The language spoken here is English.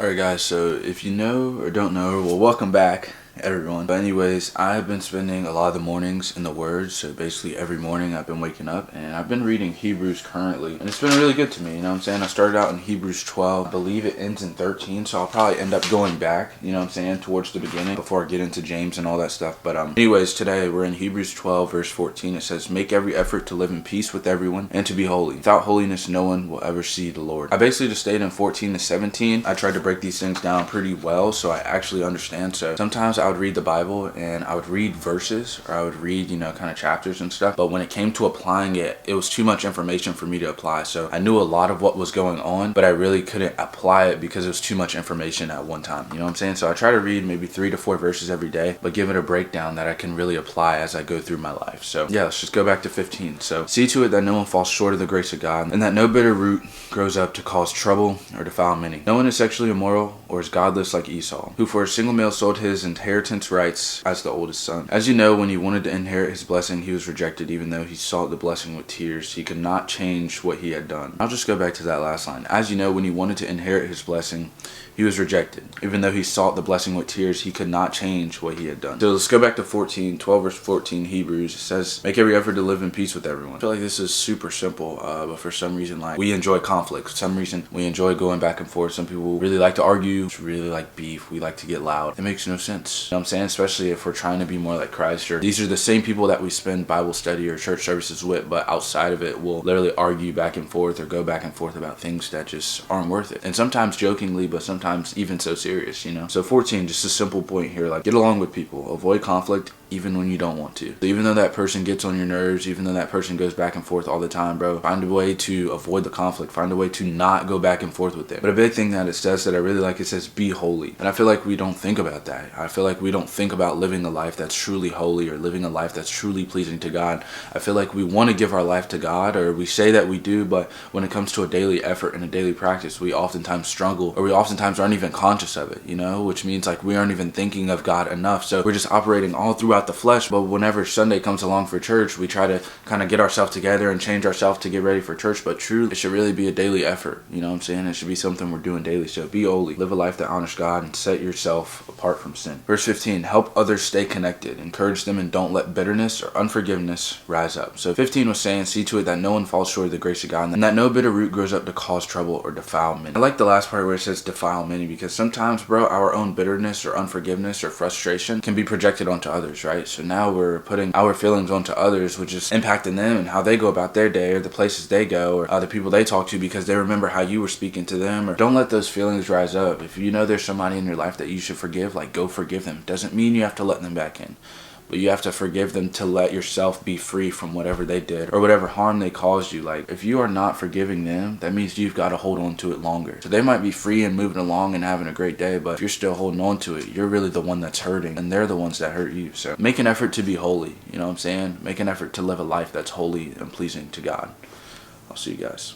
Alright guys, so if you know or don't know, well, welcome back everyone. But anyways, I've been spending a lot of the mornings in the Word. So basically every morning I've been waking up and I've been reading Hebrews currently, and it's been really good to me, you know what I'm saying? I started out in Hebrews 12, I believe it ends in 13, so I'll probably end up going back, you know what I'm saying, towards the beginning before I get into James and all that stuff. But anyways, today we're in Hebrews 12 verse 14. It says, make every effort to live in peace with everyone and to be holy. Without holiness no one will ever see the Lord. I basically just stayed in 14 to 17. I tried to break these things down pretty well so I actually understand. So sometimes I would read the Bible and I would read verses, or I would read, you know, kind of chapters and stuff, but when it came to applying it, it was too much information for me to apply. So I knew a lot of what was going on, but I really couldn't apply it because it was too much information at one time, you know what I'm saying? So I try to read maybe 3 to 4 verses every day, but give it a breakdown that I can really apply as I go through my life. So yeah, let's just go back to 15. So see to it that no one falls short of the grace of God, and that no bitter root grows up to cause trouble or defile many. No one is sexually immoral or is godless like Esau, who for a single meal sold his inheritance rights as the oldest son. As you know, when he wanted to inherit his blessing, he was rejected. Even though he sought the blessing with tears, he could not change what he had done. I'll just go back to that last line. As you know, when he wanted to inherit his blessing, he was rejected. Even though he sought the blessing with tears, he could not change what he had done. So let's go back to 12 verse 14, Hebrews. It says, make every effort to live in peace with everyone. I feel like this is super simple, but for some reason, like, we enjoy conflict. For some reason, we enjoy going back and forth. Some people really like to argue, really like beef. We like to get loud. It makes no sense. You know what I'm saying? Especially if we're trying to be more like Christ. Or these are the same people that we spend Bible study or church services with, but outside of it, we'll literally argue back and forth or go back and forth about things that just aren't worth it. And sometimes jokingly, but sometimes even so serious, you know? So 14, just a simple point here, like, get along with people, avoid conflict even when you don't want to. So even though that person gets on your nerves, even though that person goes back and forth all the time, bro, find a way to avoid the conflict, find a way to not go back and forth with it. But a big thing that it says that I really like, it says be holy. And I feel like we don't think about that. I feel like we don't think about living a life that's truly holy or living a life that's truly pleasing to God. I feel like we want to give our life to God, or we say that we do, but when it comes to a daily effort and a daily practice, we oftentimes struggle, or we oftentimes aren't even conscious of it, you know, which means like we aren't even thinking of God enough. So we're just operating all throughout the flesh, but whenever Sunday comes along for church, we try to kind of get ourselves together and change ourselves to get ready for church. But truly, it should really be a daily effort, you know what I'm saying? It should be something we're doing daily. So be holy, live a life that honors God, and set yourself apart from sin. Verse 15, help others stay connected, encourage them, and don't let bitterness or unforgiveness rise up. So 15 was saying, see to it that no one falls short of the grace of God, and that no bitter root grows up to cause trouble or defile many. I like the last part where it says defile many, because sometimes, bro, our own bitterness or unforgiveness or frustration can be projected onto others, right? So now we're putting our feelings onto others, which is impacting them and how they go about their day, or the places they go, or the people they talk to, because they remember how you were speaking to them. Or don't let those feelings rise up. If you know there's somebody in your life that you should forgive, like, go forgive them. Doesn't mean you have to let them back in, but you have to forgive them to let yourself be free from whatever they did or whatever harm they caused you. Like, if you are not forgiving them, that means you've got to hold on to it longer. So they might be free and moving along and having a great day, but if you're still holding on to it, you're really the one that's hurting, and they're the ones that hurt you. So make an effort to be holy, you know what I'm saying? Make an effort to live a life that's holy and pleasing to God. I'll see you guys.